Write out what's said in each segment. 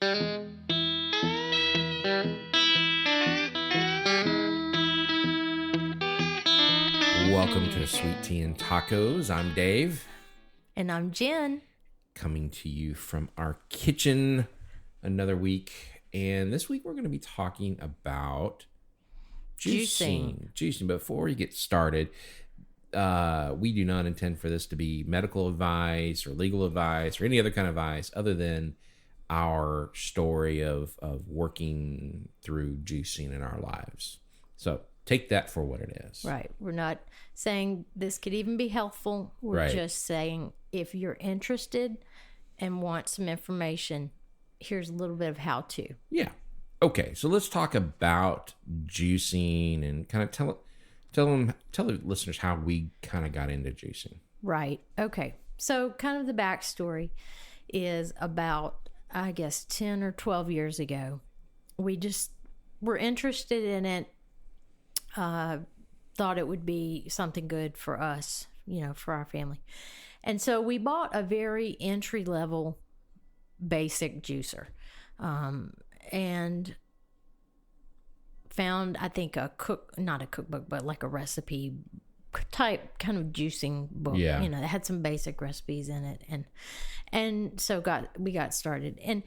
Welcome to Sweet Tea and Tacos. I'm Dave. And I'm Jen. Coming to you from our kitchen another week. And this week we're going to be talking about juicing. But before we get started, we do not intend for this to be medical advice or legal advice or any other kind of advice other than our story of working through juicing in our lives. So take that for what it is. Right. We're not saying this could even be helpful. We're just saying if you're interested and want some information, here's a little bit of how to. Yeah. Okay. So let's talk about juicing and kind of tell the listeners how we kind of got into juicing. Right. Okay. So kind of the backstory is about, I guess, 10 or 12 years ago. We just were interested in it. Thought it would be something good for us, for our family. And so we bought a very entry-level basic juicer, and found, I think, not a cookbook, but like a recipe type kind of juicing book. Yeah. It had some basic recipes in it. And so we got started, and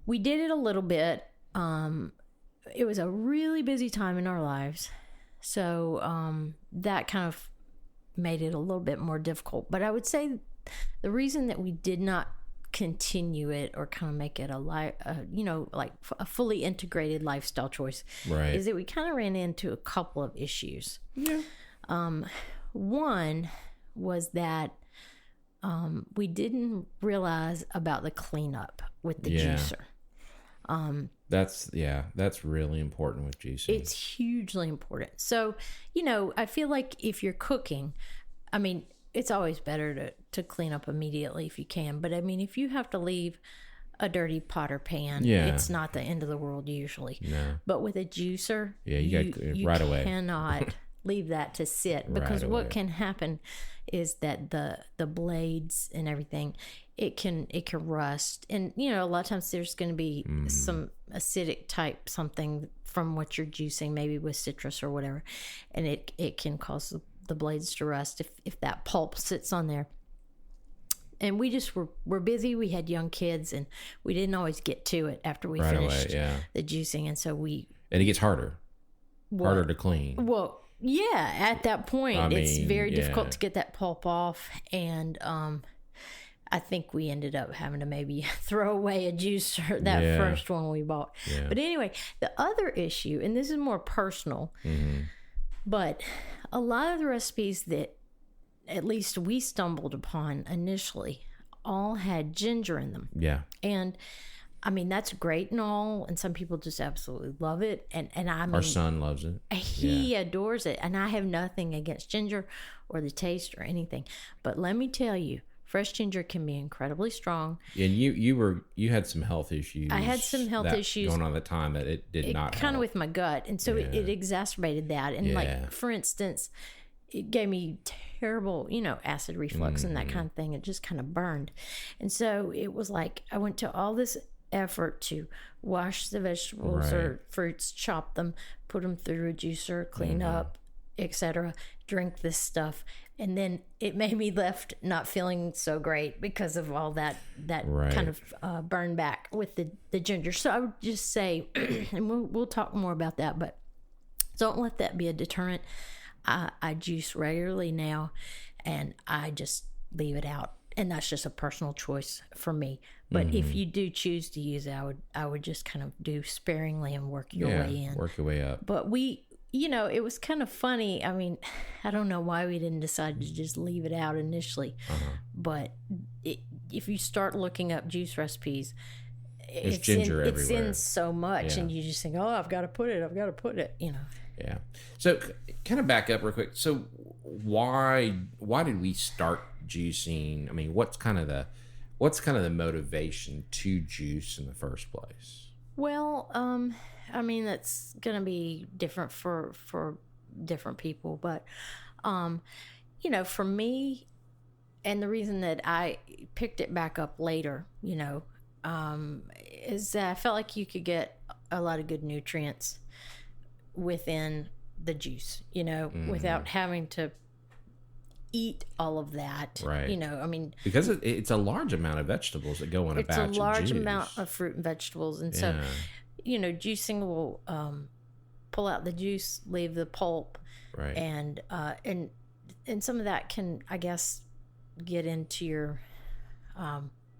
we did it a little bit. It was a really busy time in our lives. So that kind of made it a little bit more difficult. But I would say the reason that we did not continue it or kind of make it like a fully integrated lifestyle choice is that we kind of ran into a couple of issues. Yeah. One was that we didn't realize about the cleanup with the juicer. That's really important with juicing. It's hugely important. So, I feel like if you're cooking, it's always better to clean up immediately if you can. But if you have to leave a dirty pot or pan, it's not the end of the world usually. No. But with a juicer, you right away. Cannot leave that to sit, because what can happen is that the blades and everything, it can rust, and a lot of times there's going to be some acidic type something from what you're juicing, maybe with citrus or whatever, and it can cause the blades to rust if that pulp sits on there. And we just were busy. We had young kids, and we didn't always get to it after we finished the juicing, and so it gets harder to clean. Well, yeah, at that point, it's very difficult to get that pulp off. And I think we ended up having to maybe throw away a juicer, that first one we bought. Yeah. But anyway, the other issue, and this is more personal, but a lot of the recipes that at least we stumbled upon initially all had ginger in them. Yeah. And that's great and all, and some people just absolutely love it. And our son loves it. He adores it, and I have nothing against ginger or the taste or anything. But let me tell you, fresh ginger can be incredibly strong. And you had some health issues. I had some health issues going on at the time that it did not kind of help. with my gut, and so it exacerbated that. And like, for instance, it gave me terrible, acid reflux and that kind of thing. It just kind of burned. And so it was like I went to all this effort to wash the vegetables or fruits, chop them, put them through a juicer, clean up, etc., drink this stuff, and then it made me left not feeling so great because of all that kind of burn back with the ginger. So I would just say, and we'll talk more about that, but don't let that be a deterrent. I juice regularly now, and I just leave it out. And that's just a personal choice for me. But if you do choose to use it, I would just kind of do sparingly and work your way in. Work your way up. But we, it was kind of funny. I don't know why we didn't decide to just leave it out initially. But if you start looking up juice recipes, it's ginger everywhere. It's in so much, and you just think, oh, I've got to put it, Yeah. So kind of back up real quick. So why did we start juicing? What's kind of the motivation to juice in the first place? Well, that's going to be different for different people, but for me, and the reason that I picked it back up later, is that I felt like you could get a lot of good nutrients within the juice, without having to eat all of that. Right. I mean, because it's a large amount of vegetables that go in a batch of juice. It's a large amount of fruit and vegetables. And so, juicing will pull out the juice, leave the pulp. Right. And some of that can, I guess, get into your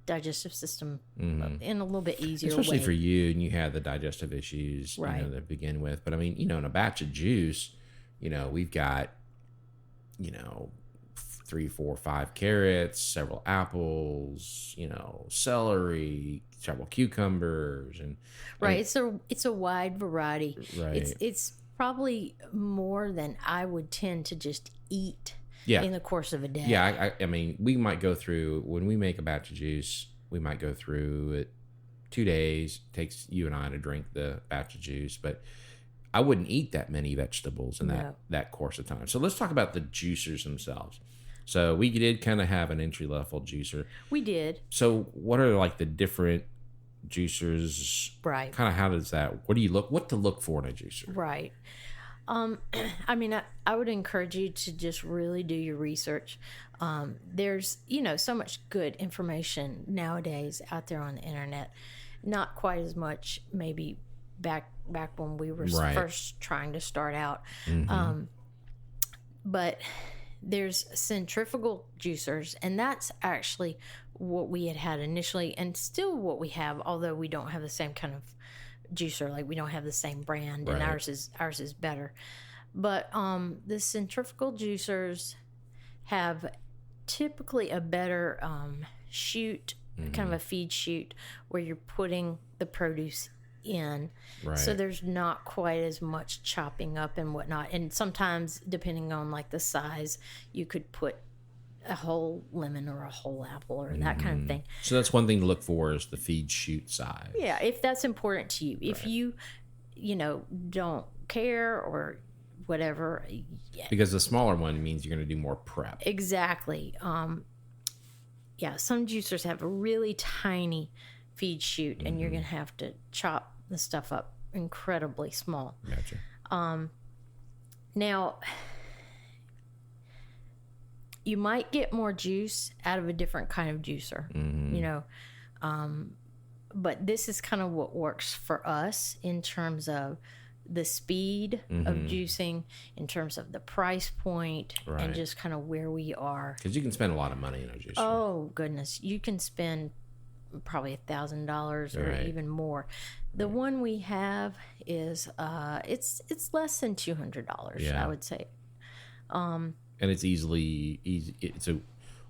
digestive system in a little bit easier especially way. For you, and you have the digestive issues right. To begin with. But I mean, in a batch of juice, we've got 3, 4, 5 carrots, several apples, celery, several cucumbers, and right. It's a wide variety. Right. It's probably more than I would tend to just eat. Yeah. In the course of a day. Yeah, I mean, we might go through, when we make a batch of juice, we might go through it 2 days. It takes you and I to drink the batch of juice, but I wouldn't eat that many vegetables in that course of time. So let's talk about the juicers themselves. So we did kind of have an entry-level juicer. We did. So what are like the different juicers? Right. Kind of how does that, what to look for in a juicer? Right. I mean, I would encourage you to just really do your research. There's, so much good information nowadays out there on the internet. Not quite as much maybe back when we were first trying to start out. Mm-hmm. But there's centrifugal juicers, and that's actually what we had initially, and still what we have, although we don't have the same kind of juicer, like we don't have the same brand, and ours is better. But the centrifugal juicers have typically a better chute, kind of a feed chute, where you're putting the produce in. Right. So there's not quite as much chopping up and whatnot. And sometimes, depending on like the size, you could put a whole lemon or a whole apple or that kind of thing. So that's one thing to look for, is the feed chute size. Yeah, if that's important to you. Right. If you don't care or whatever. Yeah. Because the smaller one means you're going to do more prep. Exactly. Yeah, some juicers have a really tiny feed chute, and you're going to have to chop the stuff up incredibly small. Gotcha. Now, you might get more juice out of a different kind of juicer, but this is kind of what works for us in terms of the speed of juicing, in terms of the price point, and just kind of where we are. Because you can spend a lot of money in a juicer. Oh, goodness. You can spend probably $1,000 or even more. The one we have is it's less than $200, I would say. And it's easy. It's a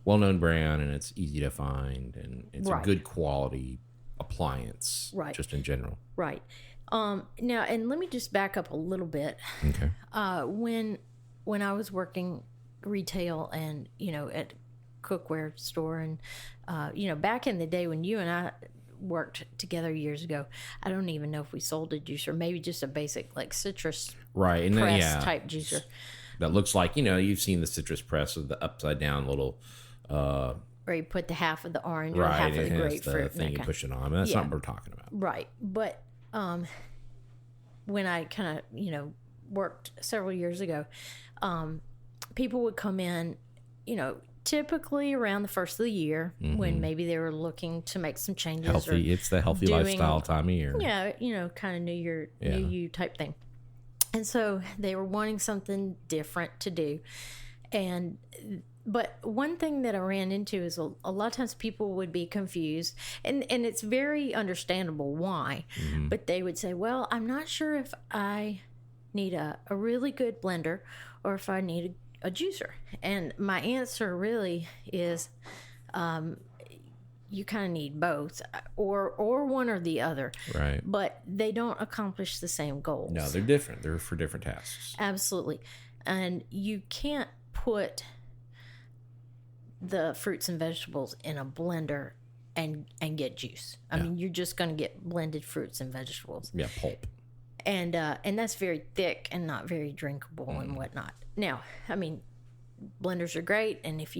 well-known brand, and it's easy to find, and it's a good quality appliance, just in general. Right. Now, and let me just back up a little bit. Okay. When I was working retail and at cookware store, and back in the day when you and I worked together years ago, I don't even know if we sold a juicer, maybe just a basic like citrus and press type juicer. That looks like, you've seen the citrus press with the upside down little... where you put the half of the orange or half of the grapefruit. The thing you push it on. I mean, that's not what we're talking about. Right. But when I kind of, worked several years ago, people would come in, typically around the first of the year, when maybe they were looking to make some changes. Healthy. It's the healthy lifestyle time of year. Yeah, kind of new you type thing. And so they were wanting something different to do. But one thing that I ran into is a lot of times people would be confused, and it's very understandable why. But they would say, well, I'm not sure if I need a really good blender or if I need a juicer. And my answer really is you kind of need both, or one or the other. Right. But they don't accomplish the same goals. No, they're different. They're for different tasks. Absolutely. And you can't put the fruits and vegetables in a blender and get juice. I mean, you're just going to get blended fruits and vegetables. Yeah, pulp. And that's very thick and not very drinkable and whatnot. Now, I mean, blenders are great, and if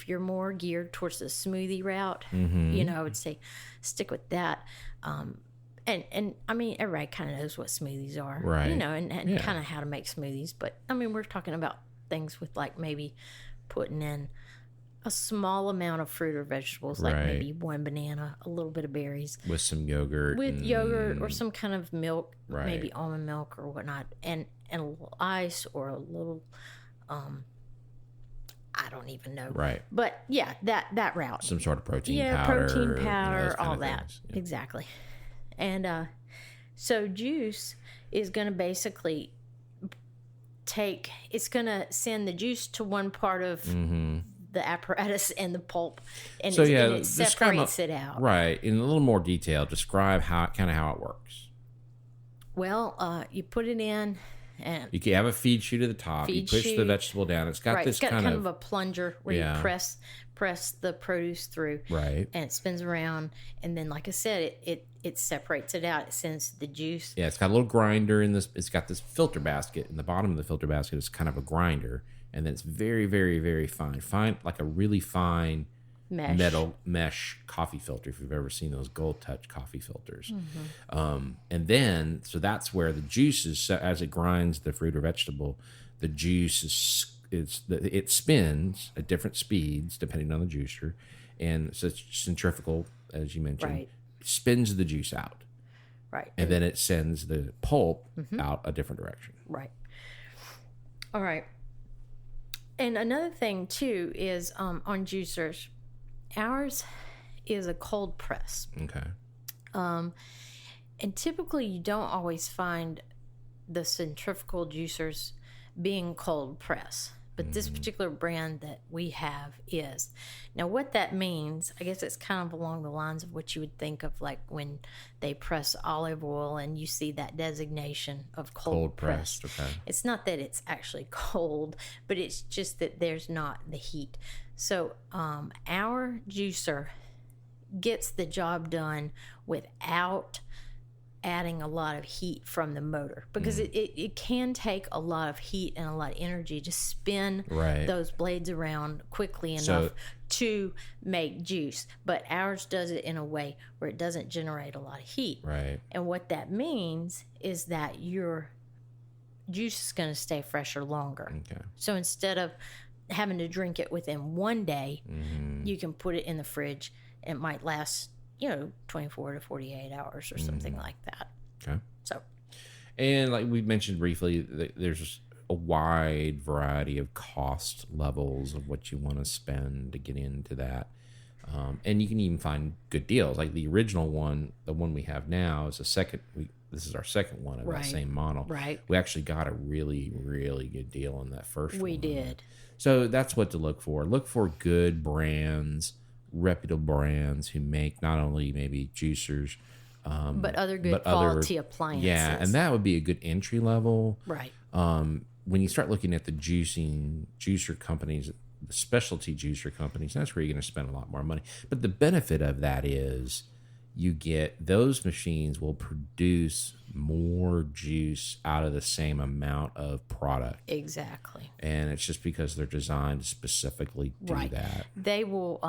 you're more geared towards the smoothie route, I would say stick with that. And I mean, everybody kind of knows what smoothies are, right? And kind of how to make smoothies. But I mean, we're talking about things with like maybe putting in a small amount of fruit or vegetables, like maybe one banana, a little bit of berries, with some yogurt, yogurt or some kind of milk, maybe almond milk or whatnot, and a little ice or a little, I don't even know, right? But yeah, that route, some sort of protein powder, all that, exactly. And so juice is going to basically it's going to send the juice to one part of the apparatus and the pulp, and, so, and it separates it out. Right. In a little more detail, describe how it works. Well, you put it in, and you can have a feed chute at the top. You push the vegetable down. It's got this kind of a plunger where you press the produce through, right, and it spins around, and then, like I said, it separates it out. It sends the juice. Yeah, it's got a little grinder in this. It's got this filter basket in the bottom of the filter basket. Is kind of a grinder. And then it's very, very, very fine, like a really fine metal mesh coffee filter, if you've ever seen those Gold Touch coffee filters. And then, so that's where the juice is, as it grinds the fruit or vegetable, the juice it spins at different speeds depending on the juicer. And so it's centrifugal, as you mentioned, spins the juice out. Right. And then it sends the pulp out a different direction. Right. All right. And another thing, too, is on juicers, ours is a cold press. Okay. And typically you don't always find the centrifugal juicers being cold press. But this particular brand that we have is. Now, what that means, I guess it's kind of along the lines of what you would think of like when they press olive oil and you see that designation of cold pressed. Okay. It's not that it's actually cold, but it's just that there's not the heat. So our juicer gets the job done without adding a lot of heat from the motor, because it can take a lot of heat and a lot of energy to spin those blades around quickly enough to make juice. But ours does it in a way where it doesn't generate a lot of heat. Right. And what that means is that your juice is going to stay fresher longer. Okay. So instead of having to drink it within one day, you can put it in the fridge. It might last 24 to 48 hours or something like that. Okay. So, and like we mentioned briefly, there's a wide variety of cost levels of what you want to spend to get into that. And you can even find good deals. Like the original one, the one we have now is this is our second one of that same model. Right. We actually got a really, really good deal on that first one. We did. So that's what to look for. Look for good brands, reputable brands who make not only maybe juicers, but other good quality appliances. Yeah, and that would be a good entry level. Right. When you start looking at the juicer companies, the specialty juicer companies, that's where you're going to spend a lot more money. But the benefit of that is you get those machines will produce more juice out of the same amount of product. Exactly. And it's just because they're designed to specifically do that. They will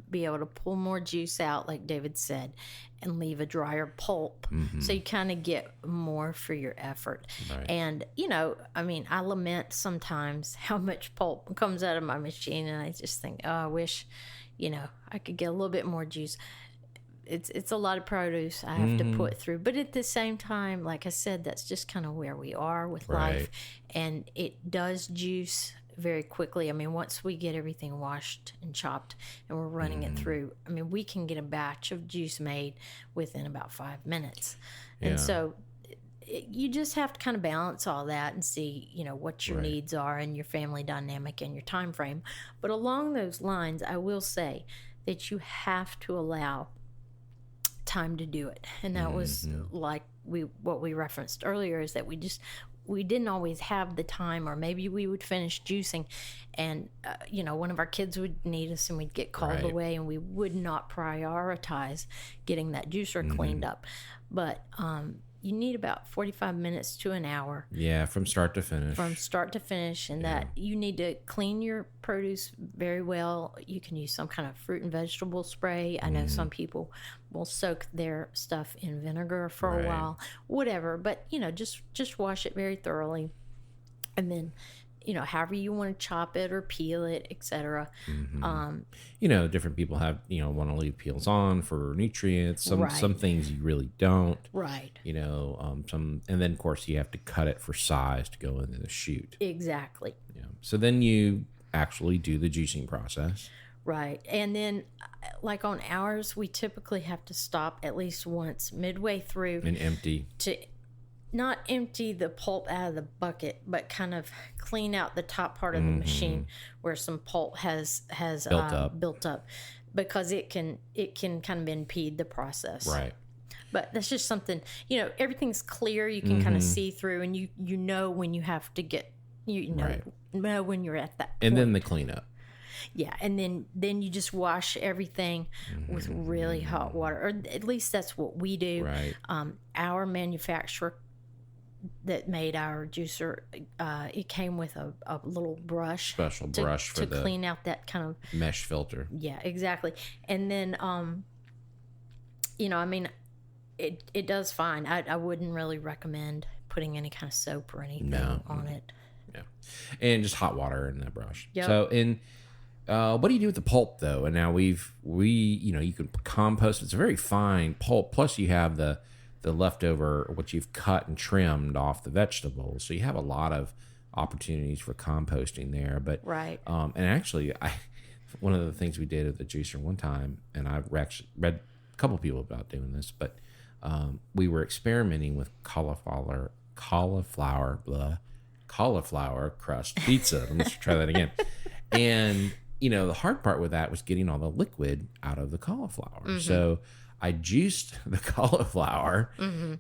be able to pull more juice out, like David said, and leave a drier pulp. So you kind of get more for your effort. Right. And, I lament sometimes how much pulp comes out of my machine, and I just think, oh, I wish, I could get a little bit more juice. It's a lot of produce I have to put through. But at the same time, like I said, that's just kind of where we are with life. And it does juice very quickly. I mean, once we get everything washed and chopped and we're running it through, we can get a batch of juice made within about 5 minutes. Yeah. And so you just have to kind of balance all that and see, what your needs are and your family dynamic and your time frame. But along those lines, I will say that you have to allow time to do it. And that was like what we referenced earlier, is that we didn't always have the time, or maybe we would finish juicing and one of our kids would need us and we'd get called away, and we would not prioritize getting that juicer cleaned up. But you need about 45 minutes to an hour. Yeah, from start to finish. And that you need to clean your produce very well. You can use some kind of fruit and vegetable spray. I know some people will soak their stuff in vinegar for a while, whatever. But, just wash it very thoroughly. And then, however you want to chop it or peel it, etc. Different people have, want to leave peels on for nutrients. Some things you really don't. Right. And then of course you have to cut it for size to go into the shoot. Exactly. Yeah. So then you actually do the juicing process. Right. And then, like on ours, we typically have to stop at least once midway through. And empty. To not empty the pulp out of the bucket, but kind of clean out the top part of the machine where some pulp has built up, because it can kind of impede the process. Right. But that's just something, everything's clear. You can kind of see through, and you know when you have to get, know when you're at that point. And then the cleanup. Yeah, and then you just wash everything with really hot water, or at least that's what we do. Right. Our manufacturer that made our juicer, it came with a little brush, to clean out that kind of mesh filter. Yeah, exactly. And then it does fine. I wouldn't really recommend putting any kind of soap or anything on it. Yeah, and just hot water in that brush. Yep. So what do you do with the pulp though? And now you can compost. It's a very fine pulp. Plus you have the leftover, what you've cut and trimmed off the vegetables. So you have a lot of opportunities for composting there. But right. And actually, one of the things we did at the juicer one time, and I've actually read a couple of people about doing this, but we were experimenting with cauliflower crust pizza. Let me just try that again. And the hard part with that was getting all the liquid out of the cauliflower. So I juiced the cauliflower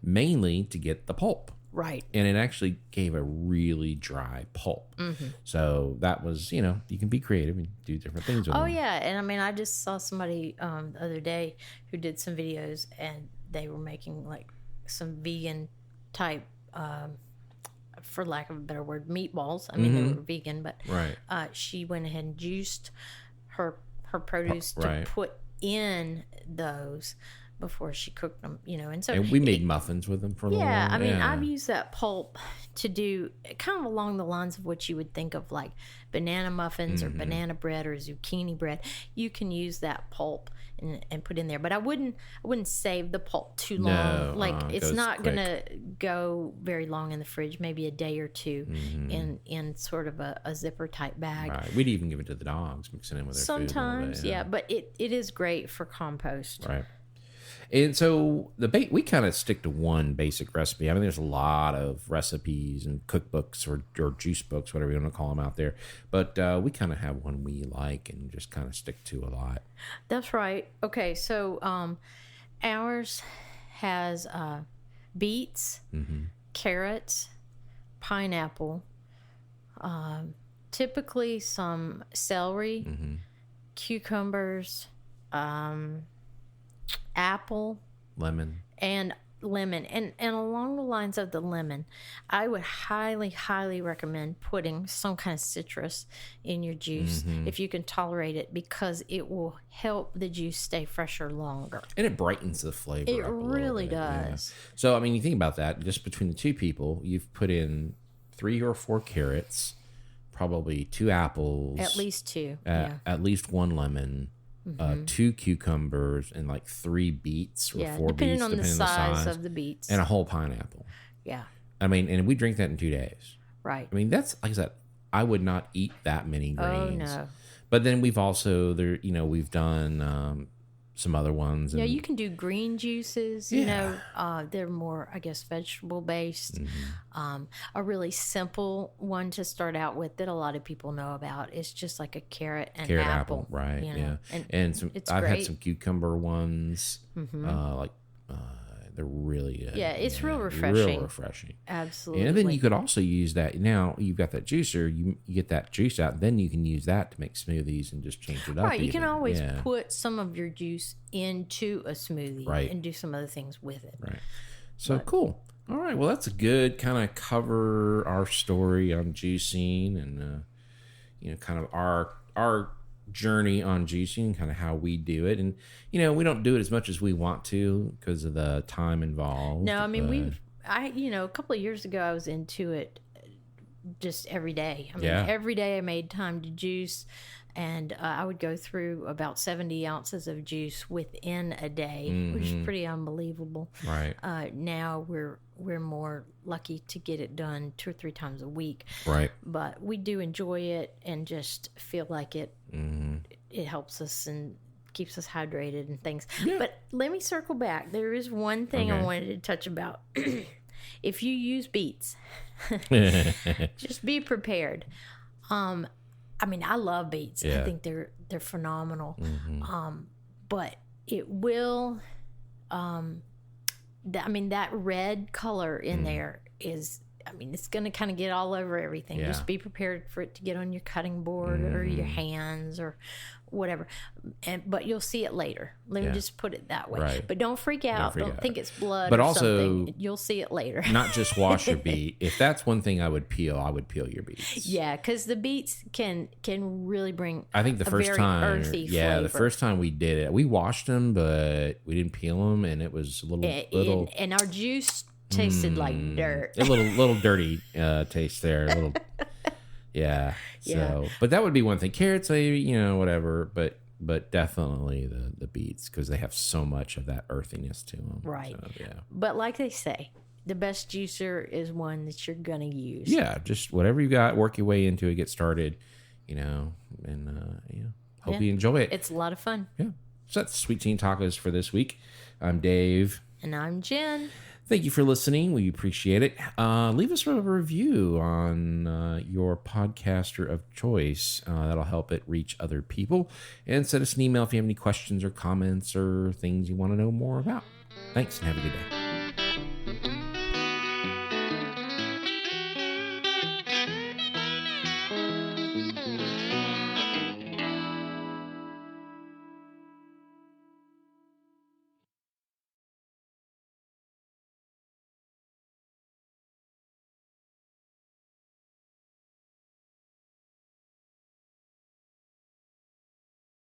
mainly to get the pulp. Right. And it actually gave a really dry pulp. So that was, you can be creative and do different things with them. Yeah. And I just saw somebody the other day who did some videos, and they were making like some vegan type, for lack of a better word, meatballs. They were vegan, but she went ahead and juiced her produce to put in those before she cooked them, and we made muffins with them for a little while. I've used that pulp to do kind of along the lines of what you would think of like banana muffins or banana bread or zucchini bread. You can use that pulp and put in there, but I wouldn't save the pulp too long. It's not quick. Gonna go very long in the fridge, maybe a day or two in sort of a zipper type bag. Right. We'd even give it to the dogs, mixing in with their food sometimes. But it is great for compost. Right. And so we kind of stick to one basic recipe. There's a lot of recipes and cookbooks or juice books, whatever you want to call them out there. But we kind of have one we like and just kind of stick to a lot. That's right. Okay, so ours has beets, carrots, pineapple, typically some celery, cucumbers, apple, lemon, and along the lines of the lemon, I would highly recommend putting some kind of citrus in your juice if you can tolerate it, because it will help the juice stay fresher longer, and it brightens the flavor. It really does. Yeah. So you think about that. Just between the two people, you've put in 3 or 4 carrots, probably 2 apples, at least 2, at least 1 lemon. 2 cucumbers and like 3 beets or 4 depending beets, on the size of the beets, and a whole pineapple. Yeah. And we drink that in 2 days. Right. That's, like I said, I would not eat that many greens. Oh, no. But then we've also, we've done some other ones. And, you can do green juices. They're more, I guess, vegetable based. A really simple one to start out with that a lot of people know about is just like a carrot and apple. Right? Yeah, and some. I've had some cucumber ones. They're really good. Yeah, it's real refreshing. Real refreshing. Absolutely. And then you could also use that. Now you've got that juicer. You get that juice out. Then you can use that to make smoothies and just change it up. Right. You can always put some of your juice into a smoothie. Right. And do some other things with it. Right. So cool. All right. Well, that's a good kind of cover our story on juicing and, kind of our journey on juicing, kind of how we do it. And, we don't do it as much as we want to because of the time involved. No, I mean, a couple of years ago, I was into it just every day. I mean, every day I made time to juice. And I would go through about 70 ounces of juice within a day, which is pretty unbelievable. Right. Now we're more lucky to get it done 2 or 3 times a week. Right. But we do enjoy it and just feel like it helps us and keeps us hydrated and things. Yeah. But let me circle back. There is one thing I wanted to touch about. If you use beets, just be prepared. I mean, I love beets. Yeah. I think they're phenomenal. But it will, that red color in there is, it's going to kind of get all over everything. Yeah. Just be prepared for it to get on your cutting board or your hands or whatever. But you'll see it later. Let me just put it that way. Right. But don't freak out. Don't think it's blood or something. You'll see it later. Not just wash your beet. If that's one thing I would peel your beets. Yeah, because the beets can really bring I think the first time, flavor. The first time we did it, we washed them, but we didn't peel them, and it was a little and our juice tasted like dirt. A little dirty taste there. A little, yeah. So, but that would be one thing. Carrots, whatever. But definitely the beets because they have so much of that earthiness to them. Right. So, yeah. But like they say, the best juicer is one that you're gonna use. Yeah, just whatever you got, work your way into it, get started. Hope you enjoy it. It's a lot of fun. Yeah. So that's Sweet Teen Tacos for this week. I'm Dave. And I'm Jen. Thank you for listening. We appreciate it. Leave us a review on your podcaster of choice. That'll help it reach other people. And send us an email if you have any questions or comments or things you want to know more about. Thanks and have a good day.